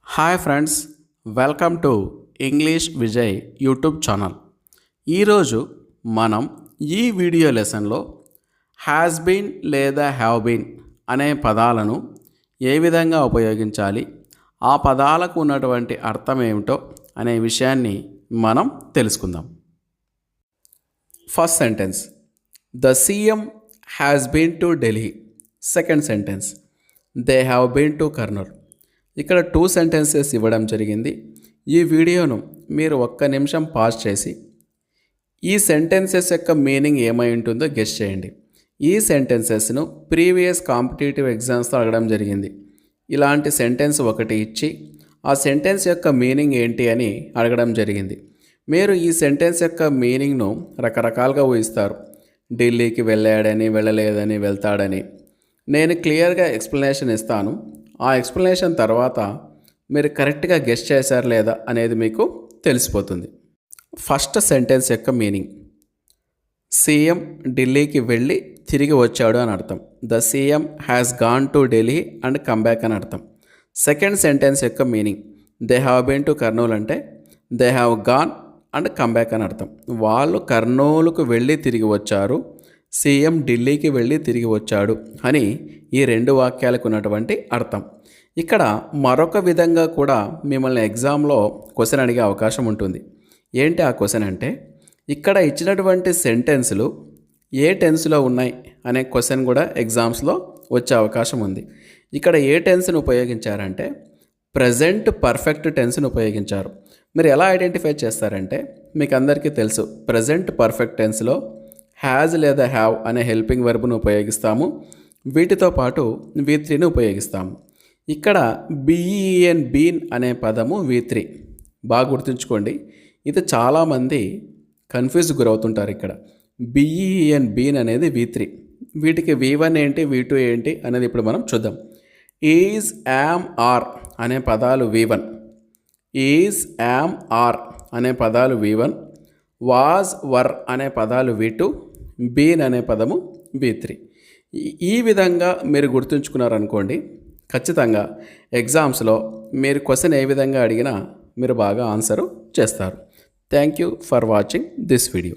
Hi friends, welcome to English Vijay YouTube channel. ఈరోజు మనం ఈ వీడియో లెసన్లో హ్యాస్ బీన్ లేదా హ్యావ్ బీన్ అనే పదాలను ఏ విధంగా ఉపయోగించాలి, ఆ పదాలకు ఉన్నటువంటి అర్థం ఏమిటో అనే విషయాన్ని మనం తెలుసుకుందాం. First sentence, the CM has been to Delhi. Second sentence, they have been to Kurnool. ఇక్కడ 2 సెంటెన్సెస్ ఇవ్వడం జరిగింది. ఈ వీడియోను మీరు 1 నిమిషం పాజ్ చేసి ఈ సెంటెన్సెస్ యొక్క మీనింగ్ ఏమై ఉంటుందో గెస్ చేయండి. ఈ సెంటెన్సెస్ను ప్రీవియస్ కాంపిటేటివ్ ఎగ్జామ్స్లో అడగడం జరిగింది. ఇలాంటి సెంటెన్స్ ఒకటి ఇచ్చి ఆ సెంటెన్స్ యొక్క మీనింగ్ ఏంటి అని అడగడం జరిగింది. మీరు ఈ సెంటెన్స్ యొక్క మీనింగ్ను రకరకాలుగా ఊహిస్తారు. ఢిల్లీకి వెళ్ళాడని, వెళ్ళలేదని, వెళ్తాడని. నేను క్లియర్గా ఎక్స్ప్లెనేషన్ ఇస్తాను. ఆ ఎక్స్ప్లెనేషన్ తర్వాత మీరు కరెక్ట్గా గెస్ చేశారు లేదా అనేది మీకు తెలిసిపోతుంది. ఫస్ట్ సెంటెన్స్ యొక్క మీనింగ్, సీఎం ఢిల్లీకి వెళ్ళి తిరిగి వచ్చాడు అని అర్థం. The CM has gone to Delhi and come back అని అర్థం. సెకండ్ సెంటెన్స్ యొక్క meaning, they have been to Kurnool అంటే they have gone and come back అని అర్థం. వాళ్ళు కర్నూలుకు వెళ్ళి తిరిగి వచ్చారు, సీఎం ఢిల్లీకి వెళ్ళి తిరిగి వచ్చాడు అని ఈ 2 వాక్యాలకు ఉన్నటువంటి అర్థం. ఇక్కడ మరొక విధంగా కూడా మిమ్మల్ని ఎగ్జామ్లో క్వశ్చన్ అడిగే అవకాశం ఉంటుంది. ఏంటి ఆ క్వశ్చన్ అంటే, ఇక్కడ ఇచ్చినటువంటి సెంటెన్సులు ఏ టెన్స్లో ఉన్నాయి అనే క్వశ్చన్ కూడా ఎగ్జామ్స్లో వచ్చే అవకాశం ఉంది. ఇక్కడ ఏ టెన్స్ను ఉపయోగించారంటే ప్రజెంట్ పర్ఫెక్ట్ టెన్స్ను ఉపయోగించారు. మీరు ఎలా ఐడెంటిఫై చేస్తారంటే, మీకు అందరికీ తెలుసు, ప్రజెంట్ పర్ఫెక్ట్ టెన్స్లో హ్యాజ్ లేదా హ్యావ్ అనే హెల్పింగ్ వర్బ్ను ఉపయోగిస్తాము. వీటితో పాటు V3ని ఉపయోగిస్తాము. ఇక్కడ బీన్ అనే పదము V3. బాగా గుర్తుంచుకోండి, ఇది చాలామంది కన్ఫ్యూజ్ గురవుతుంటారు. ఇక్కడ బీన్ అనేది V3. వీటికి V1 ఏంటి, V2 ఏంటి అనేది ఇప్పుడు మనం చూద్దాం. ఈజ్, యామ్, ఆర్ అనే పదాలు V1. ఈజ్, యామ్, ఆర్ అనే పదాలు V1. వాజ్, వర్ అనే పదాలు V2. బీన్ అనే పదము V3. ఈ విధంగా మీరు గుర్తుంచుకున్నారనుకోండి, ఖచ్చితంగా ఎగ్జామ్స్లో మీరు క్వశ్చన్ ఏ విధంగా అడిగినా మీరు బాగా ఆన్సరు చేస్తారు. Thank you for watching this video.